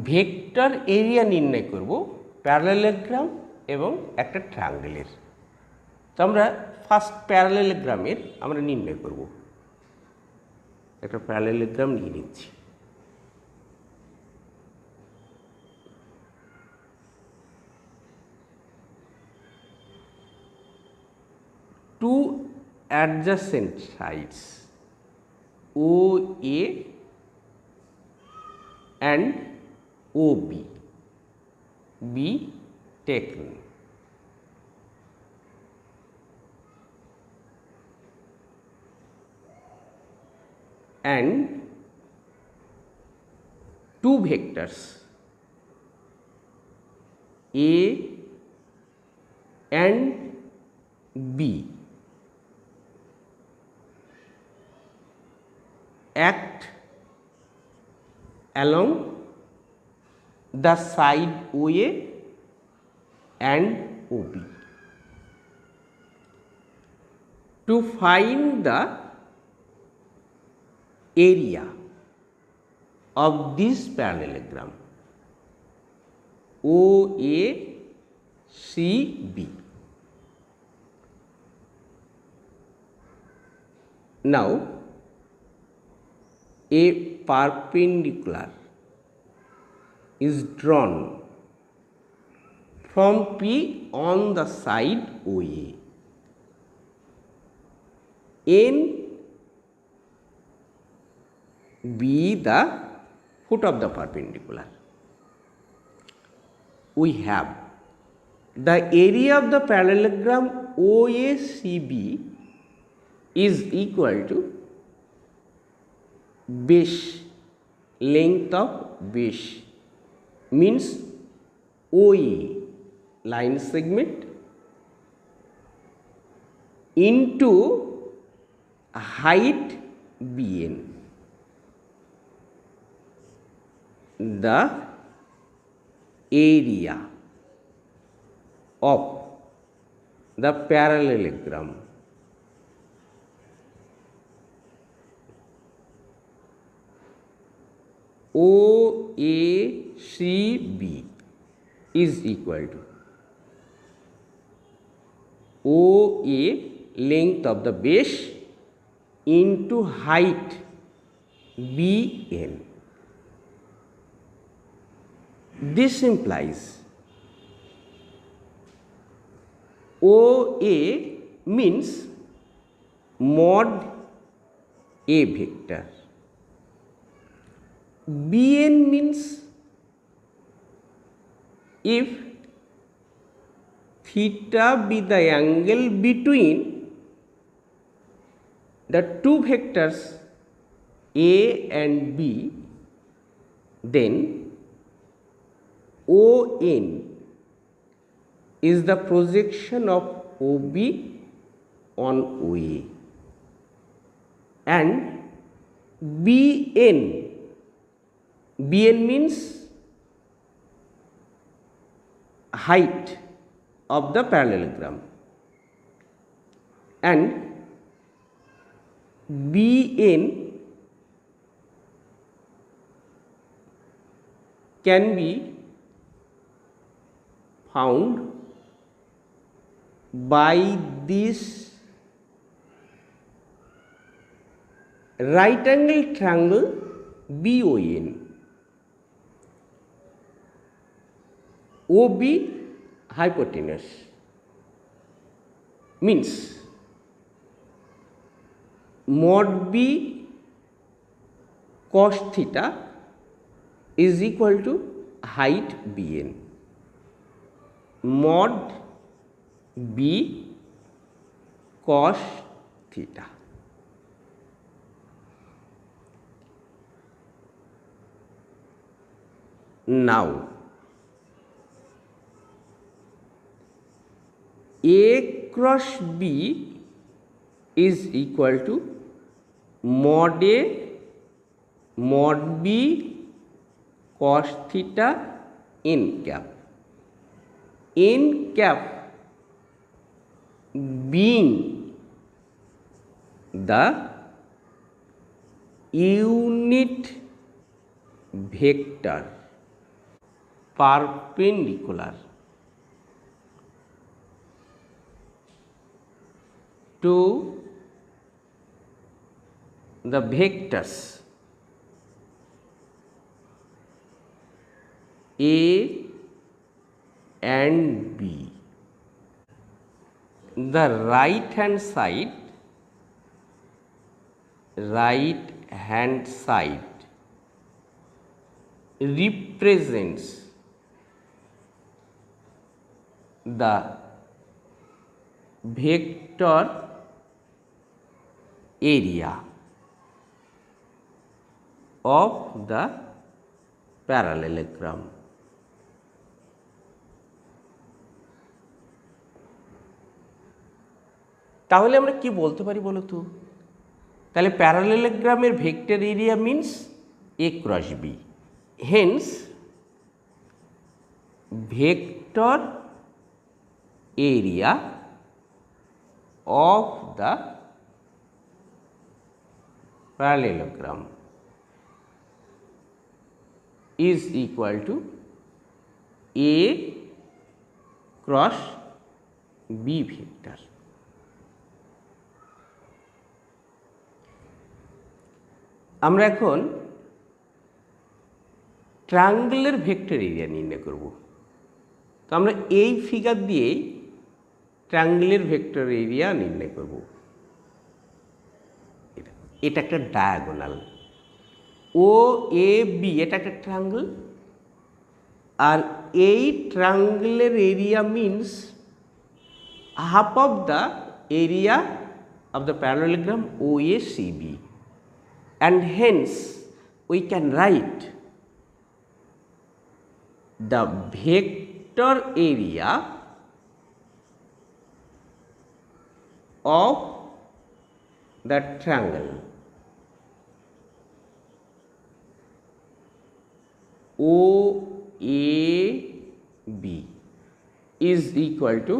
Vector area নির্ণয় করব parallelogram এবং একটা ট্রায়াঙ্গেলের। তো আমরা ফার্স্ট প্যারালেলোগ্রামের আমরা নির্ণয় করব। একটা প্যারালেলোগ্রাম নিয়ে নিচ্ছি। Two adjacent sides OA and OB be taken. And two vectors A and B act along the side OA and OB. To find the area of this parallelogram OACB. Now a perpendicular is drawn from P on the side OA. N be the foot of the perpendicular. We have the area of the parallelogram OACB is equal to base, length of base, means OA line segment into height BN. The area of the parallelogram OACB is equal to OA length of the base into height BN. This implies OA means mod A vector. BN means if theta be the angle between the two vectors A and B, then ON is the projection of OB on OA, and BN means height of the parallelogram, and BN can be found by this right angle triangle BON. OB hypotenuse means mod B cos theta is equal to height BN. Mod B cos theta. Now A cross B is equal to mod A mod B cos theta n cap. N cap being the unit vector perpendicular to the vectors A and B. The right hand side represents the vector area of the parallelogram. তাহলে আমরা কি বলতে পারি বলো তো? তাহলে প্যারালেলোগ্রামের vector area means A cross B, hence vector area of the parallelogram is equal to A cross B vector. আমরা এখন ট্রায়াঙ্গেলের ভেক্টর এরিয়া নির্ণয় করব। তো আমরা এই ফিগার দিয়েই ট্রায়াঙ্গেলের ভেক্টর এরিয়া নির্ণয় করব। এটা একটা ডায়াগোনাল, ও এ বি এটা একটা ট্রায়াঙ্গেল, আর এই ট্রায়াঙ্গেলের area means half of the area of the parallelogram OACB, and hence we can write the vector area of the triangle OAB is equal to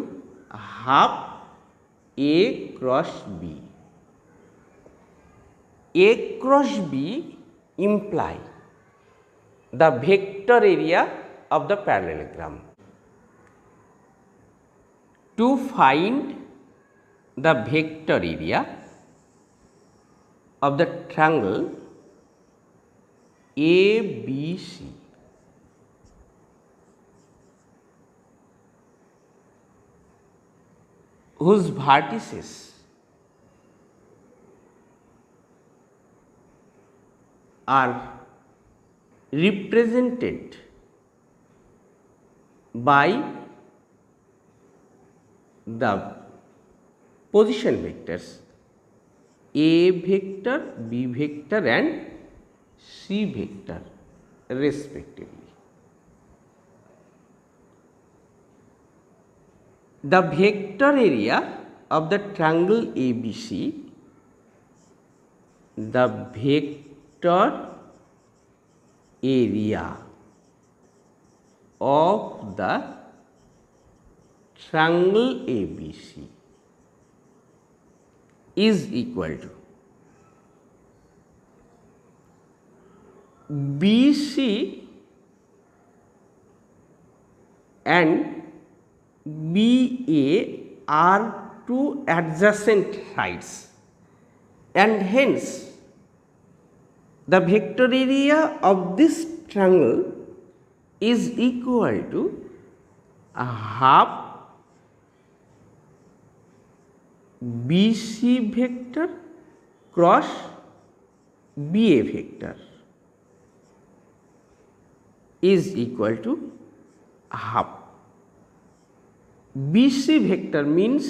half A cross B. A cross B imply the vector area of the parallelogram. To find the vector area of the triangle ABC, whose vertices are represented by the position vectors A vector, B vector and C vector respectively. The vector area of the triangle ABC, the vector area of the triangle ABC is equal to BC and BA are two adjacent sides, and hence the vector area of this triangle is equal to a half BC vector cross BA vector is equal to half. BC vector means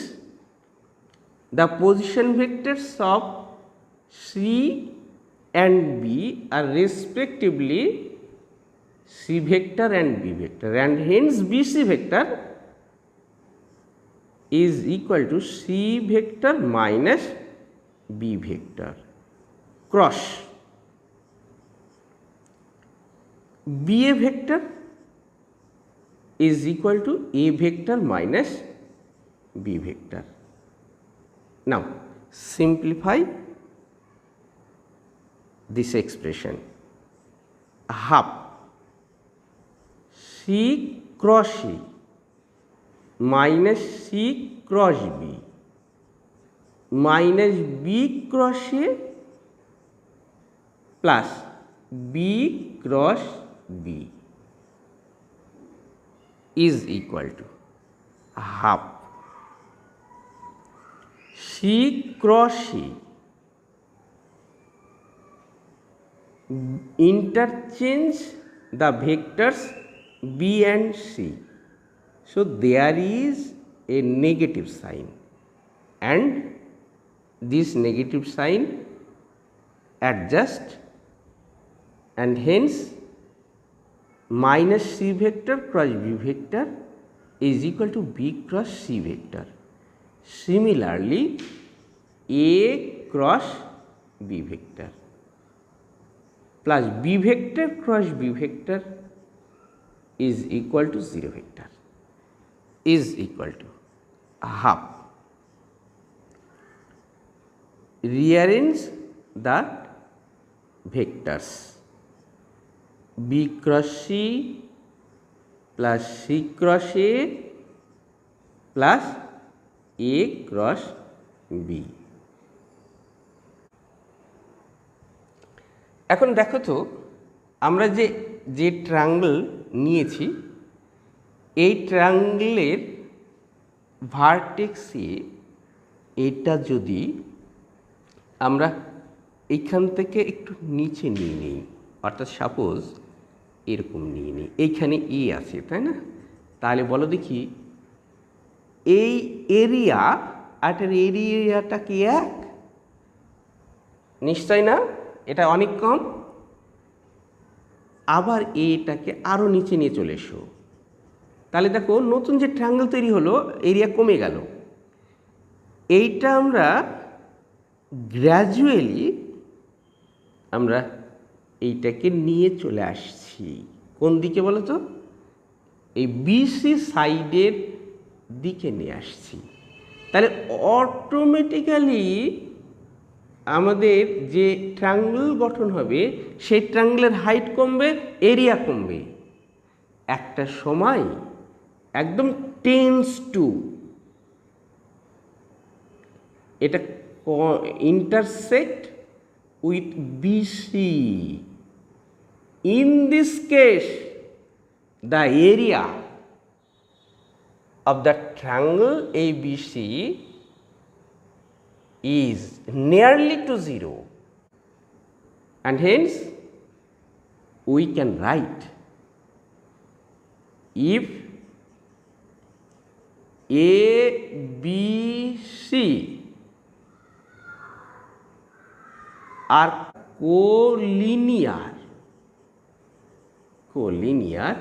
the position vectors of C and B are respectively C vector and B vector, and hence BC vector is equal to C vector minus B vector cross BA vector is equal to A vector minus B vector. Now simplify this expression. Half C C cross C minus C cross B minus B cross A plus B cross B is equal to half C cross C interchange the vectors B and C. So there is a negative sign and this negative sign adjust and hence minus C vector cross B vector is equal to B cross C vector. Similarly, A cross B vector plus B vector cross B vector is equal to 0 vector is equal to half. Rearrange the vectors B cross C plus C cross A plus A cross B. এখন দেখো তো আমরা যে triangle নিয়েছি এই ট্রায়াঙ্গলের ভার্টেক্সে এটা যদি আমরা এইখান থেকে একটু নিচে নিয়ে নিই, অর্থাৎ সাপোজ এরকম নিয়ে নিই, এইখানে এ আছে তাই না, তাহলে বলো দেখি এই এরিয়া আর এরিয়াটা কি এক? নিশ্চয় না, এটা অনেক কম। আবার এটাকে আরও নিচে নিয়ে চলে এসো, তাহলে দেখো নতুন যে ট্রায়াঙ্গল তৈরি হলো এরিয়া কমে গেল। এইটা আমরা গ্র্যাজুয়ালি আমরা এইটাকে নিয়ে চলে আসছি কোন দিকে বলো তো? এই বিসি সাইডের দিকে নিয়ে আসছি। তাহলে অটোমেটিক্যালি আমাদের যে ট্রায়াঙ্গল গঠন হবে সেই ট্রায়াঙ্গলের হাইট কমবে, এরিয়া কমবে। একটা সময় একদম টেন্স টু এটা intersect with BC. In this case, the area of the triangle ABC is nearly to 0 and hence we can write if ABC are collinear,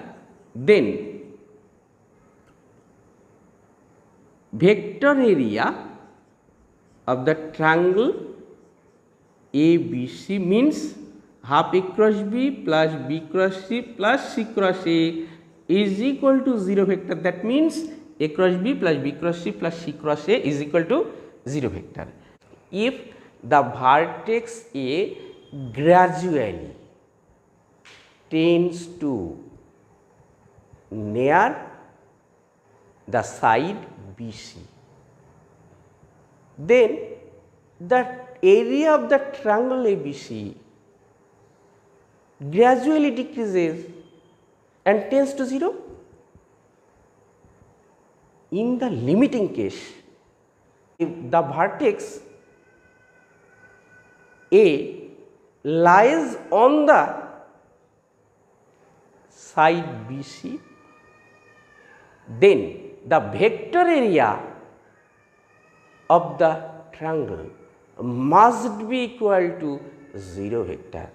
then vector area of the triangle ABC means half A cross B plus B cross C plus C cross A is equal to 0 vector. That means A cross B plus B cross C plus C cross A is equal to 0 vector. If the vertex A gradually tends to near the side BC, then the area of the triangle ABC gradually decreases and tends to 0. In the limiting case, if the vertex A lies on the side BC, then the vector area of the triangle must be equal to 0 vector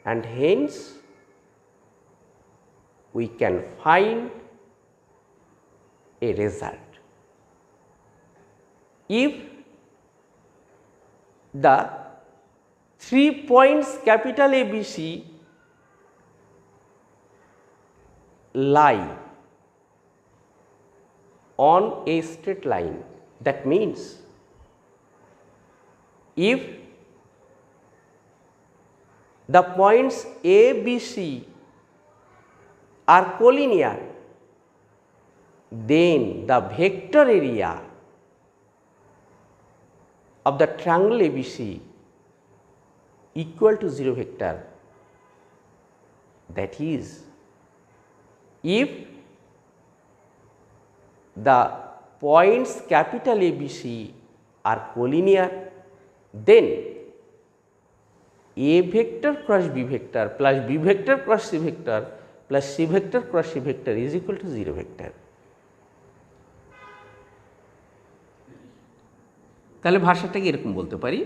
and hence we can find a result. If the 3 points capital ABC lie on a straight line, that means if the points A, B, C are collinear, then the vector area of the triangle ABC equal to 0 vector. That is, if the points capital ABC are collinear, then A vector cross B vector plus B vector cross C vector plus C vector cross C vector is equal to 0 vector. তাহলে ভাষাটাকে এরকম বলতে পারি,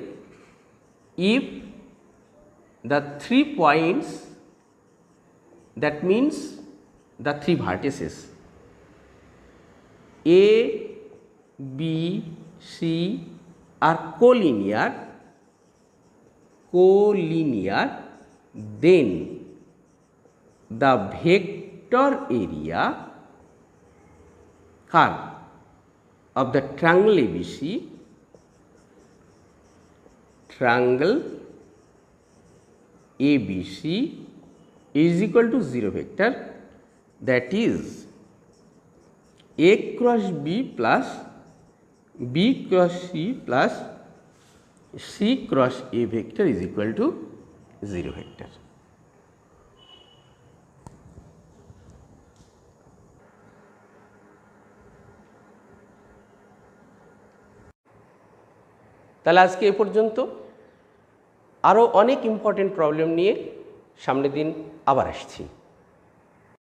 if the 3 points, that means the 3 vertices A, B, C are collinear, then the vector area of the triangle ABC, is equal to 0 vector, that is A cross B plus B cross C plus C cross A vector is equal to 0 vector. তাহলে আজকে এ পর্যন্ত। আরও অনেক important problem নিয়ে সামনের দিন আবার আসছি।